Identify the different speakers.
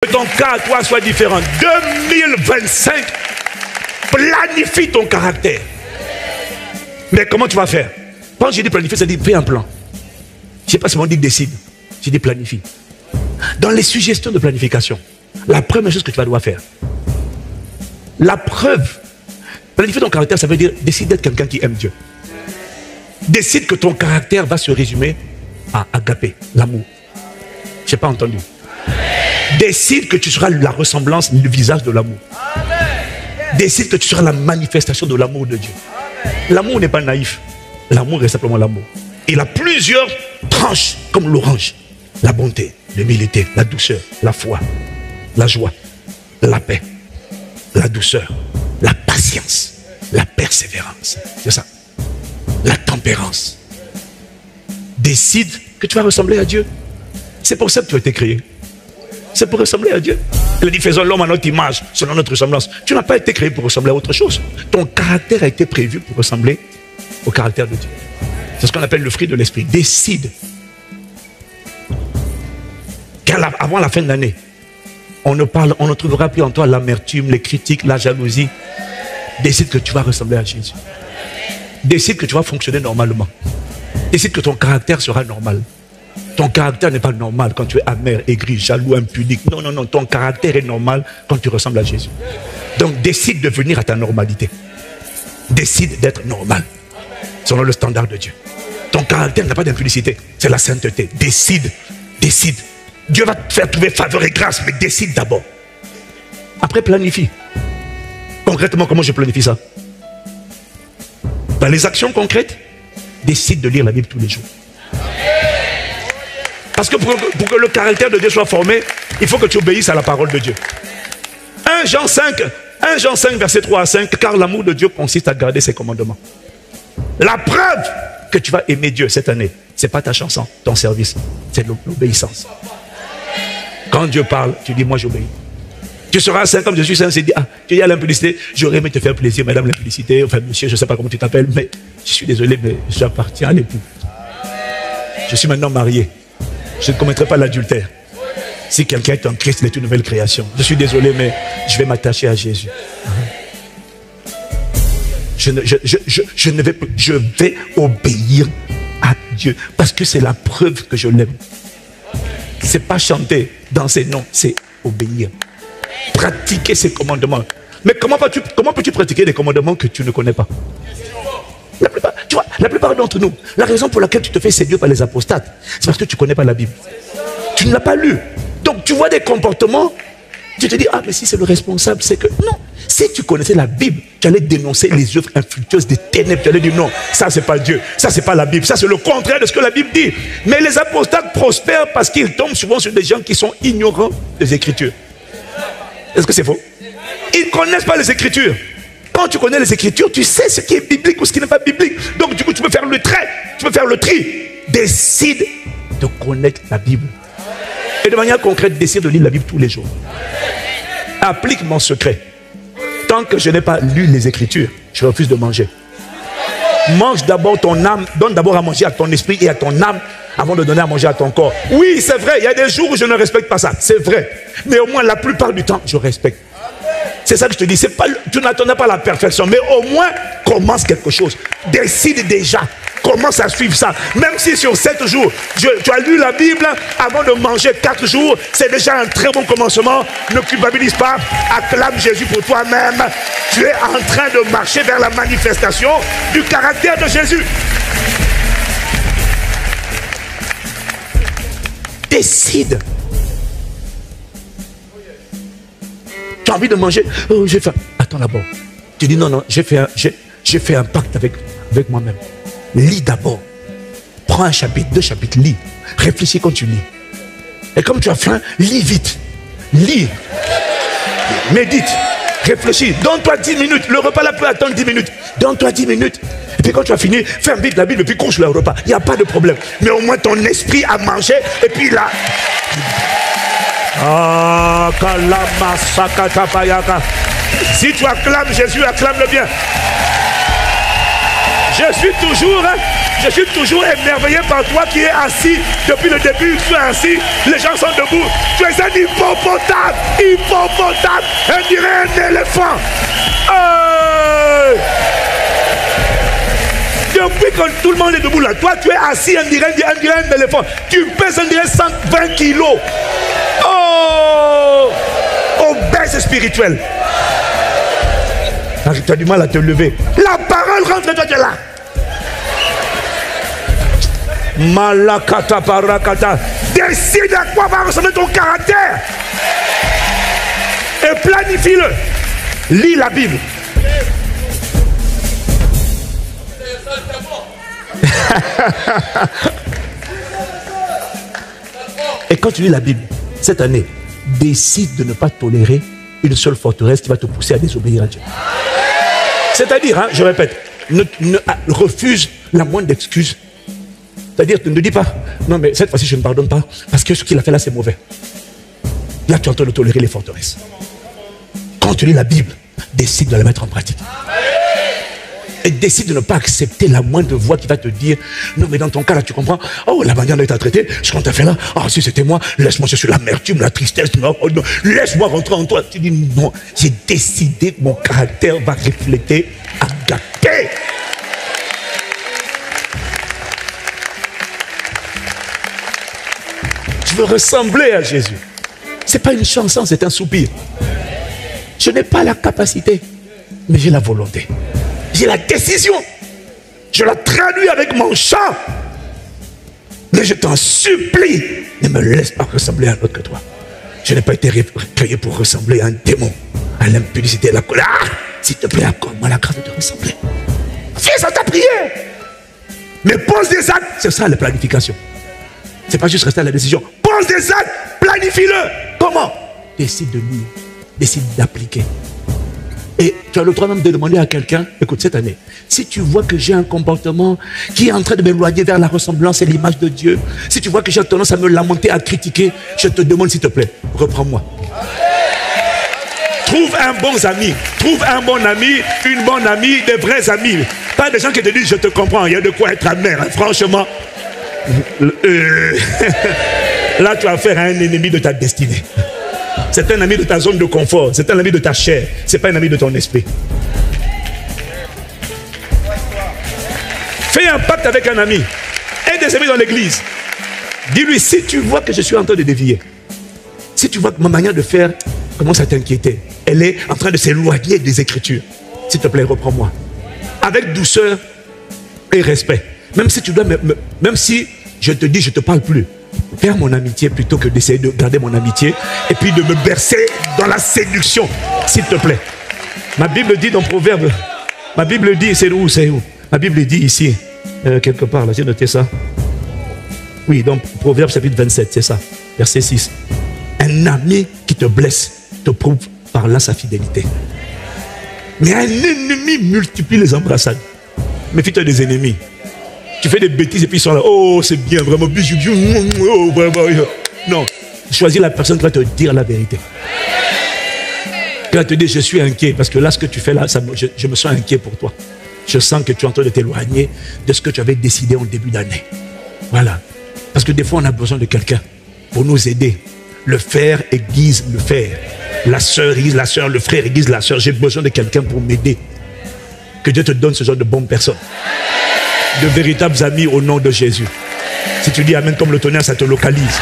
Speaker 1: Que ton cas à toi soit différent. 2025, planifie ton caractère. Mais comment tu vas faire? Quand j'ai dit planifier, ça dit fais un plan. Je ne sais pas si on dit décide. J'ai dit planifie. Dans les suggestions de planification, la première chose que tu vas devoir faire, la preuve, planifier ton caractère, ça veut dire décide d'être quelqu'un qui aime Dieu. Décide que ton caractère va se résumer à agapé, l'amour. Je n'ai pas entendu. Décide que tu seras la ressemblance, le visage de l'amour. Décide que tu seras la manifestation de l'amour de Dieu. L'amour n'est pas naïf. L'amour est simplement l'amour. Il a plusieurs tranches, comme l'orange. La bonté, l'humilité, la douceur, la foi, la joie, la paix, la douceur, la patience, la persévérance. C'est ça. La tempérance. Décide que tu vas ressembler à Dieu. C'est pour ça que tu as été créé. C'est pour ressembler à Dieu. Il a dit, faisons l'homme à notre image, selon notre ressemblance. Tu n'as pas été créé pour ressembler à autre chose. Ton caractère a été prévu pour ressembler au caractère de Dieu. C'est ce qu'on appelle le fruit de l'esprit. Décide. Car avant la fin de l'année, on ne trouvera plus en toi l'amertume, les critiques, la jalousie. Décide que tu vas ressembler à Jésus. Décide que tu vas fonctionner normalement. Décide que ton caractère sera normal. Ton caractère n'est pas normal quand tu es amer, aigri, jaloux, impudique. Non, non, non. Ton caractère est normal quand tu ressembles à Jésus. Donc décide de venir à ta normalité. Décide d'être normal selon le standard de Dieu. Ton caractère n'a pas d'impudicité. C'est la sainteté. Décide. Décide. Dieu va te faire trouver faveur et grâce, mais décide d'abord. Après, planifie. Concrètement, comment je planifie ça? Dans les actions concrètes, décide de lire la Bible tous les jours. Parce que pour que le caractère de Dieu soit formé, il faut que tu obéisses à la parole de Dieu. 1 Jean 5, verset 3 à 5, car l'amour de Dieu consiste à garder ses commandements. La preuve que tu vas aimer Dieu cette année, ce n'est pas ta chanson, ton service, c'est l'obéissance. Quand Dieu parle, tu dis, moi j'obéis. Tu seras saint comme je suis saint, c'est dit, ah, tu dis à l'impudicité, j'aurais aimé te faire plaisir, madame l'impudicité, enfin monsieur, je ne sais pas comment tu t'appelles, mais je suis désolé, mais j'appartiens à l'époux. Je suis maintenant marié. Je ne commettrai pas l'adultère. Si quelqu'un est en Christ, il est une nouvelle création. Je suis désolé, mais je vais m'attacher à Jésus. Je vais obéir à Dieu. Parce que c'est la preuve que je l'aime. Ce n'est pas chanter, danser, non, c'est obéir. Pratiquer ses commandements. Mais comment peux-tu pratiquer des commandements que tu ne connais pas? La plupart d'entre nous, la raison pour laquelle tu te fais séduire par les apostates, c'est parce que tu ne connais pas la Bible. Tu ne l'as pas lu. Donc tu vois des comportements, tu te dis, ah mais si c'est le responsable, c'est que... Non, si tu connaissais la Bible, tu allais dénoncer les œuvres infructueuses des ténèbres. Tu allais dire, non, ça c'est pas Dieu, ça c'est pas la Bible, ça c'est le contraire de ce que la Bible dit. Mais les apostates prospèrent parce qu'ils tombent souvent sur des gens qui sont ignorants des Écritures. Est-ce que c'est faux? Ils ne connaissent pas les Écritures. Quand tu connais les Écritures, tu sais ce qui est biblique ou ce qui n'est pas biblique. Donc du coup, tu peux faire le trait, tu peux faire le tri. Décide de connaître la Bible. Et de manière concrète, décide de lire la Bible tous les jours. Applique mon secret. Tant que je n'ai pas lu les Écritures, je refuse de manger. Mange d'abord ton âme, donne d'abord à manger à ton esprit et à ton âme avant de donner à manger à ton corps. Oui, c'est vrai, il y a des jours où je ne respecte pas ça, c'est vrai. Mais au moins la plupart du temps, je respecte. C'est ça que je te dis, tu n'attendais pas la perfection, mais au moins commence quelque chose. Décide déjà, commence à suivre ça. Même si sur 7 jours, tu as lu la Bible avant de manger 4 jours, c'est déjà un très bon commencement. Ne culpabilise pas, acclame Jésus pour toi-même. Tu es en train de marcher vers la manifestation du caractère de Jésus. Décide. Tu as envie de manger? Oh, j'ai faim. Attends d'abord. Tu dis non, non, j'ai fait un pacte avec moi-même. Lis d'abord. Prends un chapitre, 2 chapitres, lis. Réfléchis quand tu lis. Et comme tu as faim, lis vite. Lis. Médite. Réfléchis. Donne-toi 10 minutes. Le repas là peut attendre 10 minutes. Donne-toi 10 minutes. Et puis quand tu as fini, ferme vite la Bible et puis couche le repas. Il n'y a pas de problème. Mais au moins ton esprit a mangé et puis là... Ah, kalama sakata payaka. Si tu acclames Jésus, acclame-le bien. Je suis toujours émerveillé par toi qui es assis depuis le début. Tu es assis, les gens sont debout. Tu es un hippopotame, on dirait un éléphant. Depuis que tout le monde est debout là, toi tu es assis, on dirait un éléphant. Tu pèses, on dirait 120 kilos. Oh, obèse spirituel. Tu as du mal à te lever. La parole rentre, toi tu es là. Malakata parakata. Décide à quoi va ressembler ton caractère. Et planifie-le. Lis la Bible. Et quand tu lis la Bible, cette année, décide de ne pas tolérer une seule forteresse qui va te pousser à désobéir à Dieu. C'est-à-dire, hein, je répète, refuse la moindre excuse. C'est-à-dire, ne dis pas, non mais cette fois-ci je ne pardonne pas, parce que ce qu'il a fait là c'est mauvais. Là tu es en train de tolérer les forteresses. Quand tu lis la Bible, décide de la mettre en pratique. Et décide de ne pas accepter la moindre voix qui va te dire, non mais dans ton cas là tu comprends, oh la manière dont tu as traité, ce qu'on t'a fait là, ah si c'était moi, laisse-moi, je suis l'amertume, la tristesse, non, oh, non, laisse-moi rentrer en toi. Tu dis non, j'ai décidé que mon caractère va refléter agapé. Je veux ressembler à Jésus. Ce n'est pas une chanson, c'est un soupir. Je n'ai pas la capacité, mais j'ai la volonté. J'ai la décision. Je la traduis avec mon chant. Mais je t'en supplie, ne me laisse pas ressembler à un autre que toi. Je n'ai pas été créé pour ressembler à un démon, à l'impudicité, à la colère. Ah, s'il te plaît, accorde-moi la grâce de te ressembler. Fais ça ta prière. Mais pose des actes. C'est ça la planification. C'est pas juste rester à la décision. Pose des actes, planifie-le. Comment? Décide de lire, décide d'appliquer. Et tu as le droit même de demander à quelqu'un, écoute, cette année, si tu vois que j'ai un comportement qui est en train de m'éloigner vers la ressemblance et l'image de Dieu, si tu vois que j'ai tendance à me lamenter, à critiquer, je te demande s'il te plaît, reprends-moi. Trouve un bon ami, trouve un bon ami, une bonne amie, des vrais amis. Pas des gens qui te disent, je te comprends, il y a de quoi être amer, hein, franchement. Là, tu as affaire à un ennemi de ta destinée. C'est un ami de ta zone de confort. C'est un ami de ta chair. Ce n'est pas un ami de ton esprit. Fais un pacte avec un ami. Et des amis dans l'église. Dis-lui, si tu vois que je suis en train de dévier, si tu vois que ma manière de faire commence à t'inquiéter, elle est en train de s'éloigner des Écritures, s'il te plaît, reprends-moi. Avec douceur et respect. Même si tu dois, même si je te dis, je ne te parle plus, perds mon amitié plutôt que d'essayer de garder mon amitié et puis de me bercer dans la séduction, s'il te plaît. Ma Bible dit dans Proverbe, ma Bible dit, c'est où? Ma Bible dit ici, quelque part, là, j'ai noté ça. Oui, dans Proverbe chapitre 27, c'est ça, verset 6. Un ami qui te blesse te prouve par là sa fidélité. Mais un ennemi multiplie les embrassades. Méfie-toi des ennemis. Tu fais des bêtises et puis ils sont là. Oh, c'est bien, vraiment. Oh, vraiment. Non. Choisis la personne qui va te dire la vérité. Qui va te dire, je suis inquiet. Parce que là, ce que tu fais là, je me sens inquiet pour toi. Je sens que tu es en train de t'éloigner de ce que tu avais décidé en début d'année. Voilà. Parce que des fois, on a besoin de quelqu'un pour nous aider. Le fer aiguise le fer. La sœur aiguise la sœur. Le frère aiguise la sœur. J'ai besoin de quelqu'un pour m'aider. Que Dieu te donne ce genre de bonnes personnes. De véritables amis au nom de Jésus. Si tu dis Amen comme le tonnerre, ça te localise.